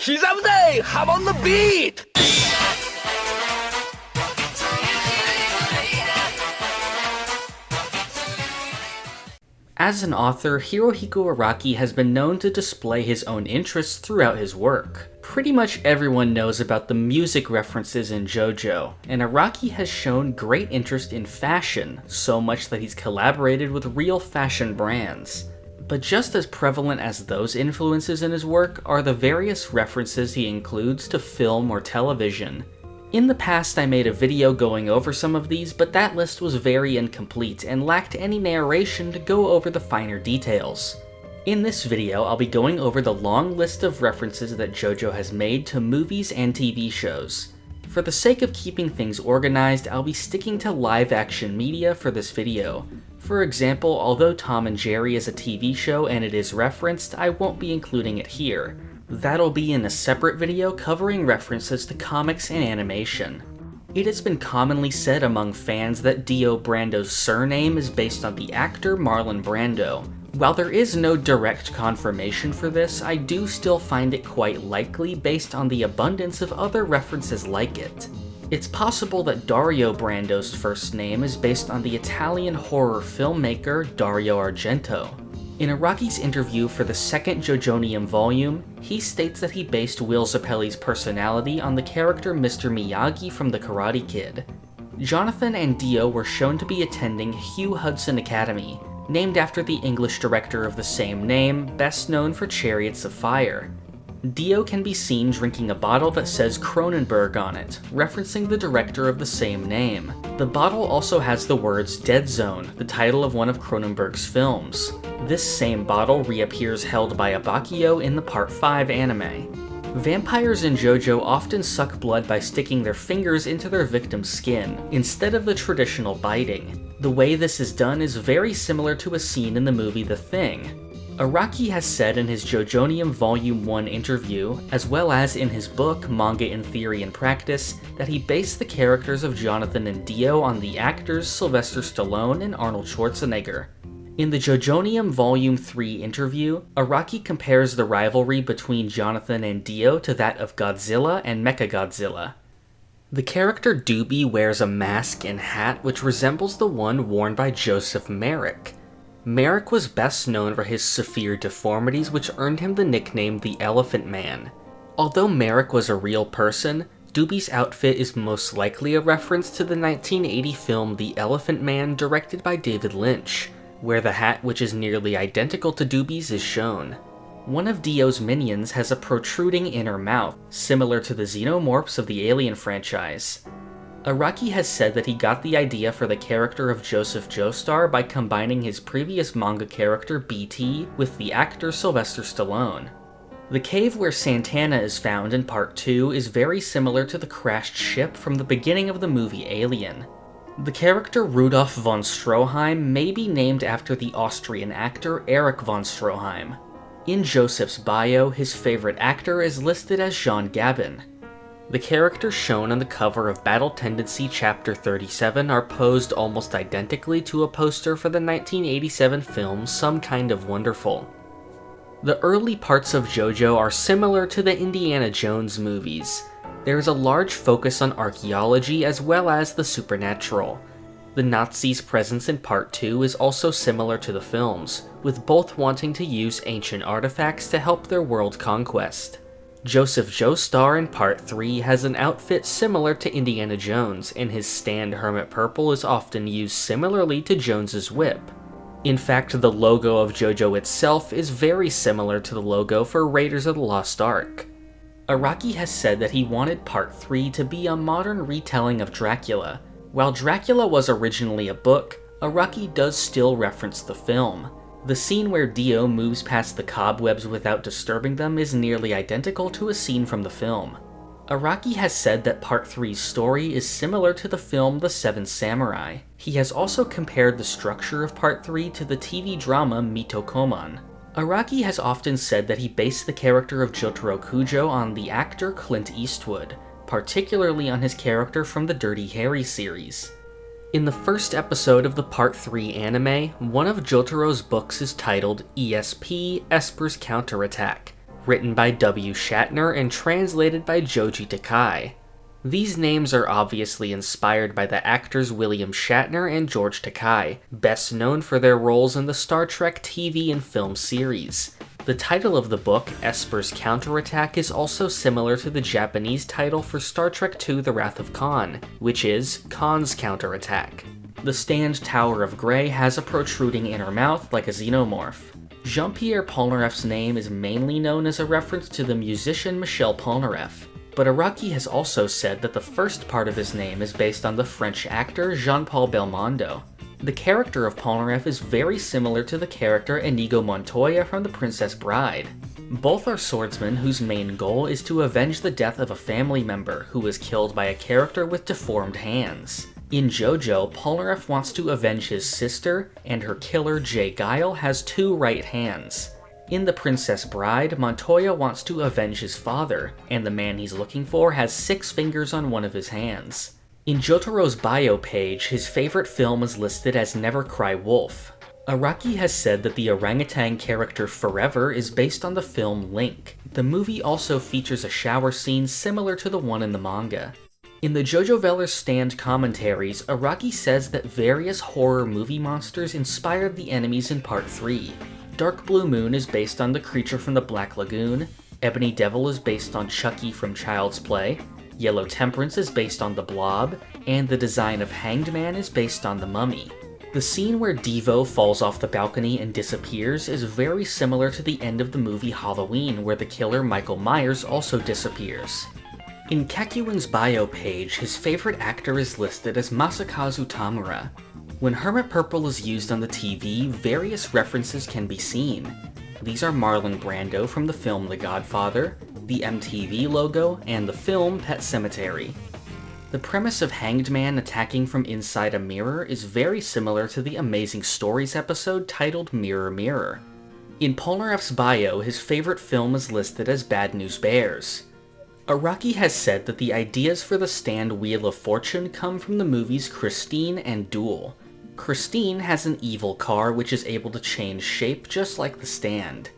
Kizamde, hop on the beat! As an author, Hirohiko Araki has been known to display his own interests throughout his work. Pretty much everyone knows about the music references in JoJo, and Araki has shown great interest in fashion, so much that he's collaborated with real fashion brands. But just as prevalent as those influences in his work are the various references he includes to film or television. In the past I made a video going over some of these, but that list was very incomplete and lacked any narration to go over the finer details. In this video, I'll be going over the long list of references that JoJo has made to movies and TV shows. For the sake of keeping things organized, I'll be sticking to live-action media for this video. For example, although Tom and Jerry is a TV show and it is referenced, I won't be including it here. That'll be in a separate video covering references to comics and animation. It has been commonly said among fans that Dio Brando's surname is based on the actor Marlon Brando. While there is no direct confirmation for this, I do still find it quite likely based on the abundance of other references like it. It's possible that Dario Brando's first name is based on the Italian horror filmmaker Dario Argento. In Araki's interview for the second JoJonium volume, he states that he based Will Zappelli's personality on the character Mr. Miyagi from The Karate Kid. Jonathan and Dio were shown to be attending Hugh Hudson Academy, named after the English director of the same name, best known for Chariots of Fire. Dio can be seen drinking a bottle that says Cronenberg on it, referencing the director of the same name. The bottle also has the words Dead Zone, the title of one of Cronenberg's films. This same bottle reappears held by Abbacchio in the Part 5 anime. Vampires in JoJo often suck blood by sticking their fingers into their victim's skin, instead of the traditional biting. The way this is done is very similar to a scene in the movie The Thing. Araki has said in his JoJonium Volume 1 interview, as well as in his book Manga in Theory and Practice, that he based the characters of Jonathan and Dio on the actors Sylvester Stallone and Arnold Schwarzenegger. In the JoJonium Volume 3 interview, Araki compares the rivalry between Jonathan and Dio to that of Godzilla and Mechagodzilla. The character Doobie wears a mask and hat which resembles the one worn by Joseph Merrick. Merrick was best known for his severe deformities which earned him the nickname the Elephant Man. Although Merrick was a real person, Doobie's outfit is most likely a reference to the 1980 film The Elephant Man directed by David Lynch, where the hat, which is nearly identical to Doobie's, is shown. One of Dio's minions has a protruding inner mouth, similar to the xenomorphs of the Alien franchise. Araki has said that he got the idea for the character of Joseph Joestar by combining his previous manga character BT with the actor Sylvester Stallone. The cave where Santana is found in Part 2 is very similar to the crashed ship from the beginning of the movie Alien. The character Rudolf von Stroheim may be named after the Austrian actor Erich von Stroheim. In Joseph's bio, his favorite actor is listed as Jean Gabin. The characters shown on the cover of Battle Tendency Chapter 37 are posed almost identically to a poster for the 1987 film Some Kind of Wonderful. The early parts of JoJo are similar to the Indiana Jones movies. There is a large focus on archaeology as well as the supernatural. The Nazis' presence in Part 2 is also similar to the films, with both wanting to use ancient artifacts to help their world conquest. Joseph Joestar in Part 3 has an outfit similar to Indiana Jones, and his stand hermit purple is often used similarly to Jones's whip. In fact, the logo of JoJo itself is very similar to the logo for Raiders of the Lost Ark. Araki has said that he wanted Part 3 to be a modern retelling of Dracula. While Dracula was originally a book, Araki does still reference the film. The scene where Dio moves past the cobwebs without disturbing them is nearly identical to a scene from the film. Araki has said that Part 3's story is similar to the film The Seven Samurai. He has also compared the structure of Part 3 to the TV drama Mitokoman. Araki has often said that he based the character of Jotaro Kujo on the actor Clint Eastwood, particularly on his character from the Dirty Harry series. In the first episode of the Part 3 anime, one of Jotaro's books is titled ESP, Esper's Counterattack. written by W. Shatner and translated by Joji Takai. These names are obviously inspired by the actors William Shatner and George Takei, best known for their roles in the Star Trek TV and film series. The title of the book, Esper's Counterattack, is also similar to the Japanese title for Star Trek II The Wrath of Khan, which is Khan's Counterattack. The stand Tower of Grey has a protruding inner mouth like a xenomorph. Jean-Pierre Polnareff's name is mainly known as a reference to the musician Michel Polnareff, but Araki has also said that the first part of his name is based on the French actor Jean-Paul Belmondo. The character of Polnareff is very similar to the character Inigo Montoya from The Princess Bride. Both are swordsmen whose main goal is to avenge the death of a family member who was killed by a character with deformed hands. In JoJo, Polnareff wants to avenge his sister, and her killer Jay Guile has 2 right hands. In The Princess Bride, Montoya wants to avenge his father, and the man he's looking for has 6 fingers on one of his hands. In Jotaro's bio page, his favorite film is listed as Never Cry Wolf. Araki has said that the orangutan character Forever is based on the film Link. The movie also features a shower scene similar to the one in the manga. In the JoJo Veller stand commentaries, Araki says that various horror movie monsters inspired the enemies in Part 3. Dark Blue Moon is based on the creature from the Black Lagoon, Ebony Devil is based on Chucky from Child's Play, Yellow Temperance is based on The Blob, and the design of Hanged Man is based on The Mummy. The scene where Devo falls off the balcony and disappears is very similar to the end of the movie Halloween, where the killer Michael Myers also disappears. In Kakuin's bio page, his favorite actor is listed as Masakazu Tamura. When Hermit Purple is used on the TV, various references can be seen. These are Marlon Brando from the film The Godfather, the MTV logo, and the film Pet Sematary. The premise of Hanged Man attacking from inside a mirror is very similar to the Amazing Stories episode titled Mirror Mirror. In Polnareff's bio, his favorite film is listed as Bad News Bears. Araki has said that the ideas for the stand Wheel of Fortune come from the movies Christine and Duel. Christine has an evil car which is able to change shape just like the stand.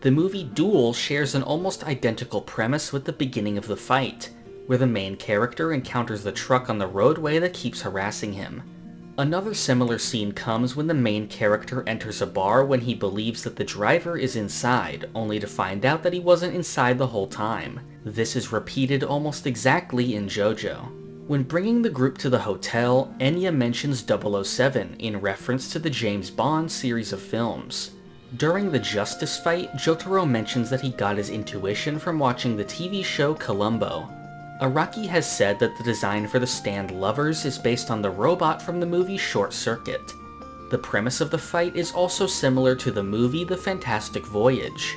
The movie Duel shares an almost identical premise with the beginning of the fight, where the main character encounters the truck on the roadway that keeps harassing him. Another similar scene comes when the main character enters a bar when he believes that the driver is inside, only to find out that he wasn't inside the whole time. This is repeated almost exactly in JoJo. When bringing the group to the hotel, Enya mentions 007 in reference to the James Bond series of films. During the Justice fight, Jotaro mentions that he got his intuition from watching the TV show Columbo. Araki has said that the design for the stand Lovers is based on the robot from the movie Short Circuit. The premise of the fight is also similar to the movie The Fantastic Voyage.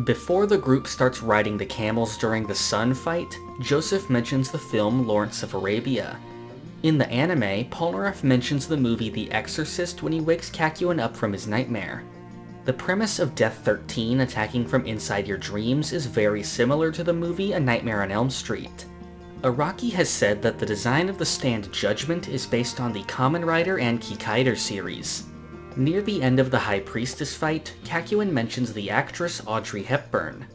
Before the group starts riding the camels during the sun fight, Joseph mentions the film Lawrence of Arabia. In the anime, Polnareff mentions the movie The Exorcist when he wakes Kakyoin up from his nightmare. The premise of Death 13 attacking from inside your dreams is very similar to the movie A Nightmare on Elm Street. Araki has said that the design of the stand Judgment is based on the Kamen Rider and Kikaider series. Near the end of the High Priestess fight, Kakyoin mentions the actress Audrey Hepburn.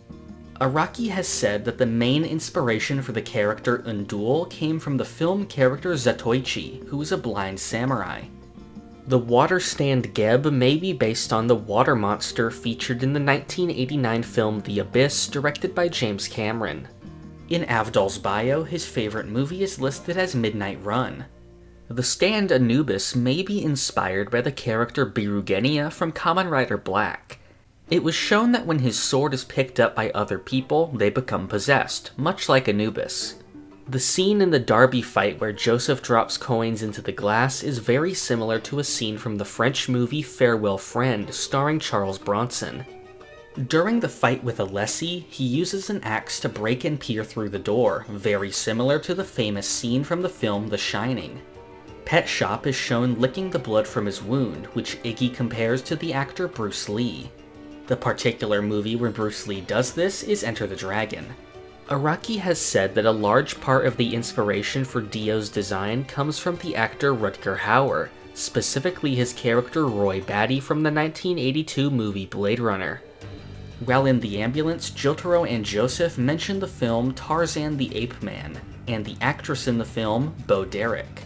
Araki has said that the main inspiration for the character Undul came from the film character Zatoichi, who is a blind samurai. The water stand Geb may be based on the water monster featured in the 1989 film The Abyss, directed by James Cameron. In Avdol's bio, his favorite movie is listed as Midnight Run. The stand Anubis may be inspired by the character Birugenia from Kamen Rider Black. It was shown that when his sword is picked up by other people, they become possessed, much like Anubis. The scene in the Derby fight where Joseph drops coins into the glass is very similar to a scene from the French movie Farewell Friend, starring Charles Bronson. During the fight with Alessi, he uses an axe to break and peer through the door, very similar to the famous scene from the film The Shining. Pet Shop is shown licking the blood from his wound, which Iggy compares to the actor Bruce Lee. The particular movie where Bruce Lee does this is Enter the Dragon. Araki has said that a large part of the inspiration for Dio's design comes from the actor Rutger Hauer, specifically his character Roy Batty from the 1982 movie Blade Runner. While in the ambulance, Jotaro and Joseph mention the film Tarzan the Ape Man, and the actress in the film, Bo Derek.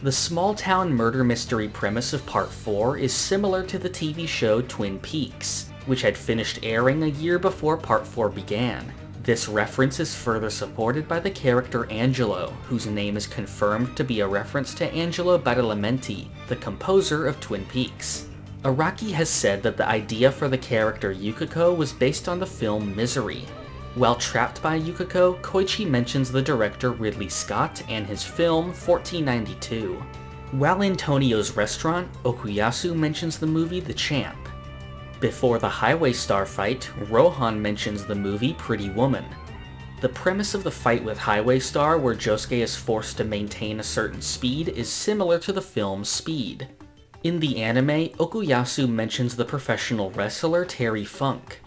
The small-town murder mystery premise of Part 4 is similar to the TV show Twin Peaks, which had finished airing a year before Part 4 began. This reference is further supported by the character Angelo, whose name is confirmed to be a reference to Angelo Badalamenti, the composer of Twin Peaks. Araki has said that the idea for the character Yukiko was based on the film Misery. While trapped by Yukiko, Koichi mentions the director Ridley Scott and his film 1492. While in Tonio's restaurant, Okuyasu mentions the movie The Champ. Before the Highway Star fight, Rohan mentions the movie Pretty Woman. The premise of the fight with Highway Star, where Josuke is forced to maintain a certain speed, is similar to the film Speed. In the anime, Okuyasu mentions the professional wrestler Terry Funk.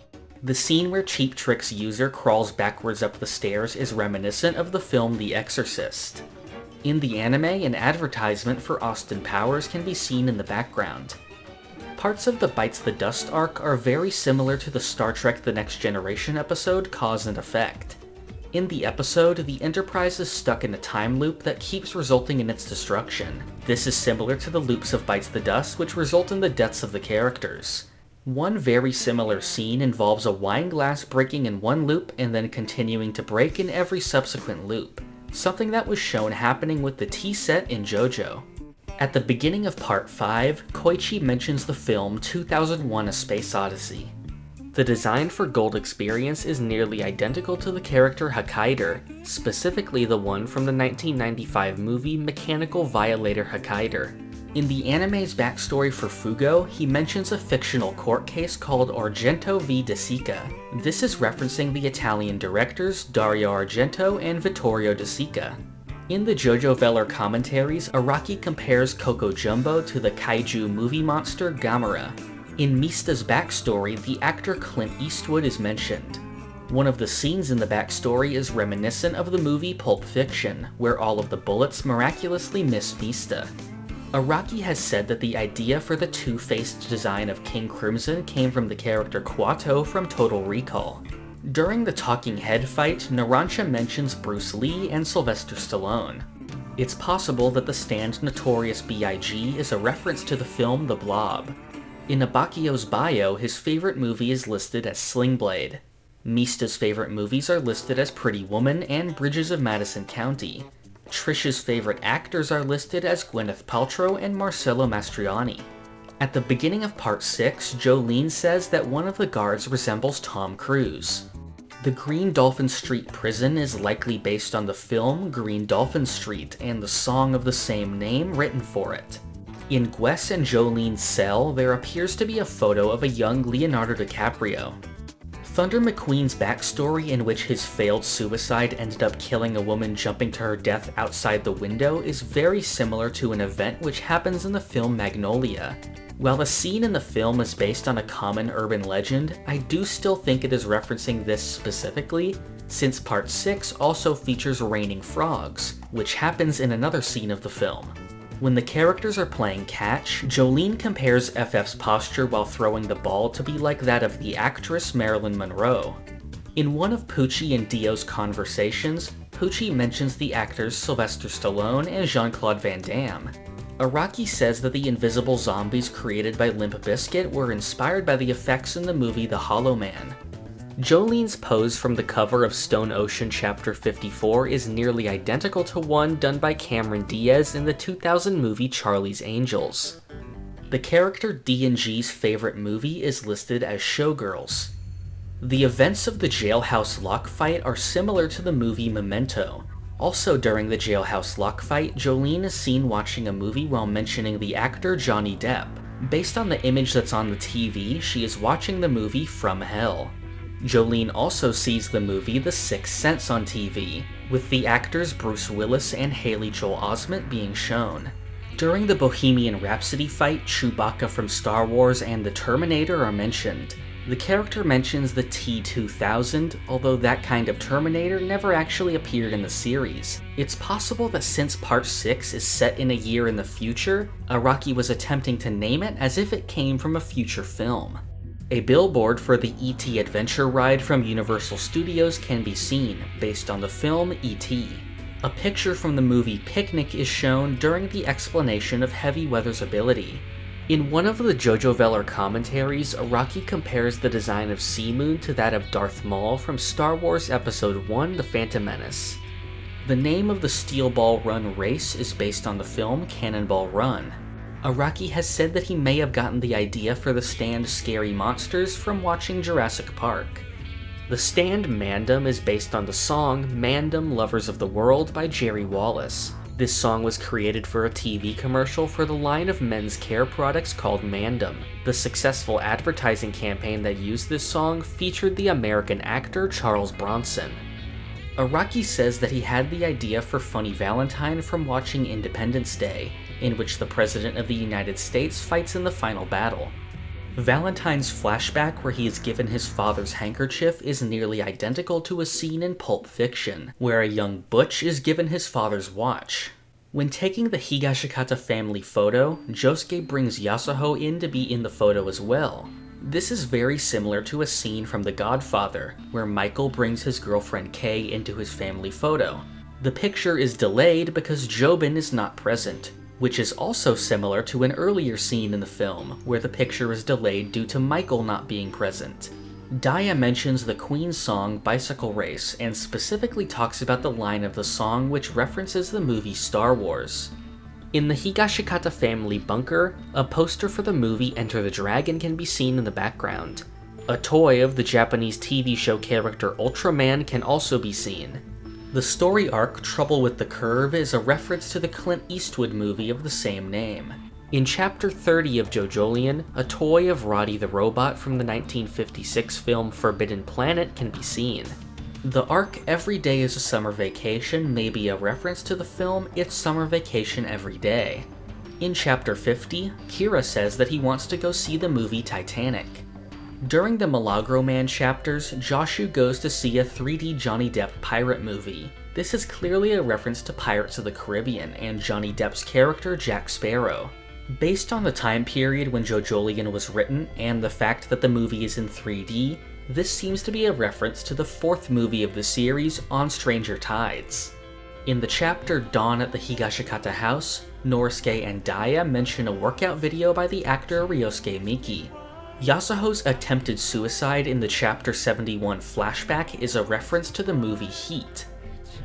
The scene where Cheap Trick's user crawls backwards up the stairs is reminiscent of the film The Exorcist. In the anime, an advertisement for Austin Powers can be seen in the background. Parts of the Bites the Dust arc are very similar to the Star Trek The Next Generation episode Cause and Effect. In the episode, the Enterprise is stuck in a time loop that keeps resulting in its destruction. This is similar to the loops of Bites the Dust, which result in the deaths of the characters. One very similar scene involves a wine glass breaking in one loop and then continuing to break in every subsequent loop, something that was shown happening with the tea set in JoJo. At the beginning of Part 5, Koichi mentions the film 2001: A Space Odyssey. The design for Gold Experience is nearly identical to the character Hakaider, specifically the one from the 1995 movie Mechanical Violator Hakaider. In the anime's backstory for Fugo, he mentions a fictional court case called Argento v De Sica. This is referencing the Italian directors Dario Argento and Vittorio De Sica. In the JoJo Velar commentaries, Araki compares Coco Jumbo to the kaiju movie monster Gamera. In Mista's backstory, the actor Clint Eastwood is mentioned. One of the scenes in the backstory is reminiscent of the movie Pulp Fiction, where all of the bullets miraculously miss Mista. Araki has said that the idea for the two-faced design of King Crimson came from the character Kuato from Total Recall. During the talking head fight, Narancia mentions Bruce Lee and Sylvester Stallone. It's possible that the stand Notorious B.I.G. is a reference to the film The Blob. In Abakio's bio, his favorite movie is listed as Sling Blade. Mista's favorite movies are listed as Pretty Woman and Bridges of Madison County. Trish's favorite actors are listed as Gwyneth Paltrow and Marcello Mastroianni. At the beginning of Part 6, Jolene says that one of the guards resembles Tom Cruise. The Green Dolphin Street prison is likely based on the film Green Dolphin Street and the song of the same name written for it. In Gwess and Jolene's cell, there appears to be a photo of a young Leonardo DiCaprio. Thunder McQueen's backstory, in which his failed suicide ended up killing a woman jumping to her death outside the window, is very similar to an event which happens in the film Magnolia. While the scene in the film is based on a common urban legend, I do still think it is referencing this specifically, since Part 6 also features raining frogs, which happens in another scene of the film. When the characters are playing catch, Jolene compares FF's posture while throwing the ball to be like that of the actress Marilyn Monroe. In one of Pucci and Dio's conversations, Pucci mentions the actors Sylvester Stallone and Jean-Claude Van Damme. Araki says that the invisible zombies created by Limp Bizkit were inspired by the effects in the movie The Hollow Man. Jolene's pose from the cover of Stone Ocean Chapter 54 is nearly identical to one done by Cameron Diaz in the 2000 movie Charlie's Angels. The character D&G's favorite movie is listed as Showgirls. The events of the jailhouse lock fight are similar to the movie Memento. Also during the jailhouse lock fight, Jolene is seen watching a movie while mentioning the actor Johnny Depp. Based on the image that's on the TV, she is watching the movie From Hell. Jolene also sees the movie The Sixth Sense on TV, with the actors Bruce Willis and Haley Joel Osment being shown. During the Bohemian Rhapsody fight, Chewbacca from Star Wars and the Terminator are mentioned. The character mentions the T-2000, although that kind of Terminator never actually appeared in the series. It's possible that since Part 6 is set in a year in the future, Araki was attempting to name it as if it came from a future film. A billboard for the E.T. Adventure ride from Universal Studios can be seen, based on the film E.T. A picture from the movie Picnic is shown during the explanation of Heavy Weather's ability. In one of the JoJo Veller commentaries, Araki compares the design of Sea-Moon to that of Darth Maul from Star Wars Episode 1 The Phantom Menace. The name of the Steel Ball Run race is based on the film Cannonball Run. Araki has said that he may have gotten the idea for the stand Scary Monsters from watching Jurassic Park. The stand Mandem is based on the song Mandem Lovers of the World by Jerry Wallace. This song was created for a TV commercial for the line of men's care products called Mandem. The successful advertising campaign that used this song featured the American actor Charles Bronson. Araki says that he had the idea for Funny Valentine from watching Independence Day, in which the President of the United States fights in the final battle. Valentine's flashback where he is given his father's handkerchief is nearly identical to a scene in Pulp Fiction, where a young Butch is given his father's watch. When taking the Higashikata family photo, Josuke brings Yasuho in to be in the photo as well. This is very similar to a scene from The Godfather, where Michael brings his girlfriend Kay into his family photo. The picture is delayed because Jobin is not present, which is also similar to an earlier scene in the film, where the picture is delayed due to Michael not being present. Daya mentions the Queen song Bicycle Race, and specifically talks about the line of the song which references the movie Star Wars. In the Higashikata family bunker, a poster for the movie Enter the Dragon can be seen in the background. A toy of the Japanese TV show character Ultraman can also be seen. The story arc Trouble with the Curve is a reference to the Clint Eastwood movie of the same name. In Chapter 30 of JoJolion, a toy of Roddy the Robot from the 1956 film Forbidden Planet can be seen. The arc Every Day is a Summer Vacation may be a reference to the film It's Summer Vacation Every Day. In Chapter 50, Kira says that he wants to go see the movie Titanic. During the Milagro Man chapters, Joshu goes to see a 3D Johnny Depp pirate movie. This is clearly a reference to Pirates of the Caribbean and Johnny Depp's character Jack Sparrow. Based on the time period when JoJolion was written and the fact that the movie is in 3D, this seems to be a reference to the fourth movie of the series, On Stranger Tides. In the chapter Dawn at the Higashikata House, Norisuke and Daya mention a workout video by the actor Ryosuke Miki. Yasuho's attempted suicide in the Chapter 71 flashback is a reference to the movie Heat.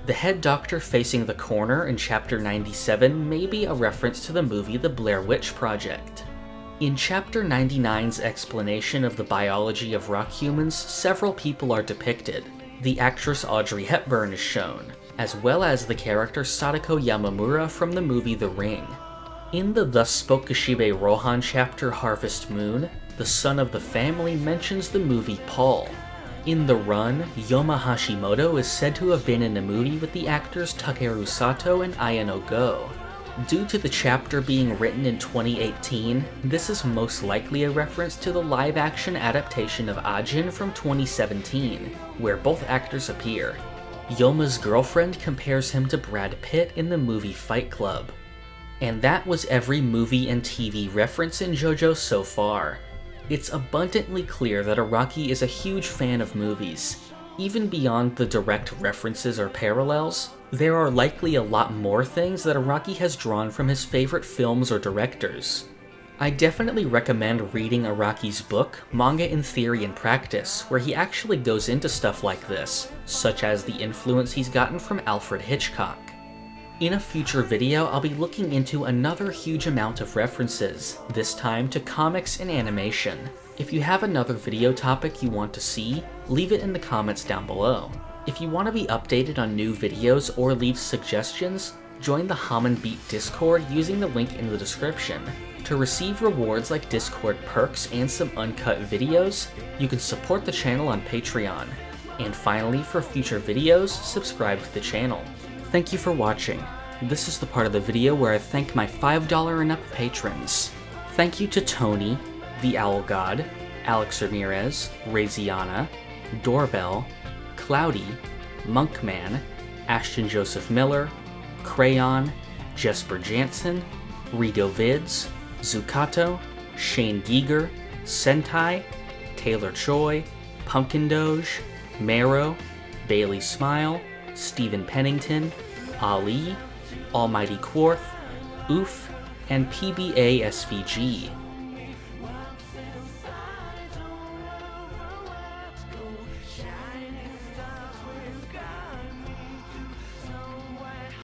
The head doctor facing the corner in Chapter 97 may be a reference to the movie The Blair Witch Project. In Chapter 99's explanation of the biology of rock humans, several people are depicted. The actress Audrey Hepburn is shown, as well as the character Sadako Yamamura from the movie The Ring. In the Thus Spoke Kishibe Rohan chapter Harvest Moon, the son of the family mentions the movie Paul. In The Run, Yoma Hashimoto is said to have been in a movie with the actors Takeru Sato and Ayano Go. Due to the chapter being written in 2018, this is most likely a reference to the live-action adaptation of Ajin from 2017, where both actors appear. Yoma's girlfriend compares him to Brad Pitt in the movie Fight Club. And that was every movie and TV reference in JoJo so far. It's abundantly clear that Araki is a huge fan of movies. Even beyond the direct references or parallels, there are likely a lot more things that Araki has drawn from his favorite films or directors. I definitely recommend reading Araki's book, Manga in Theory and Practice, where he actually goes into stuff like this, such as the influence he's gotten from Alfred Hitchcock. In a future video, I'll be looking into another huge amount of references, this time to comics and animation. If you have another video topic you want to see, leave it in the comments down below. If you want to be updated on new videos or leave suggestions, join the Haman Beat Discord using the link in the description. To receive rewards like Discord perks and some uncut videos, you can support the channel on Patreon. And finally, for future videos, subscribe to the channel. Thank you for watching. This is the part of the video where I thank my $5 and up patrons. Thank you to Tony, The Owl God, Alex Ramirez, Raziana, Doorbell, Cloudy, Monkman, Ashton Joseph Miller, Crayon, Jesper Jansen, Rido Vids, Zukato, Shane Giger, Sentai, Taylor-Joy, Pumpkin Doge, Marrow, Bailey Smile, Stephen Pennington, Ali, Almighty Quarth, Oof, and PBA SVG.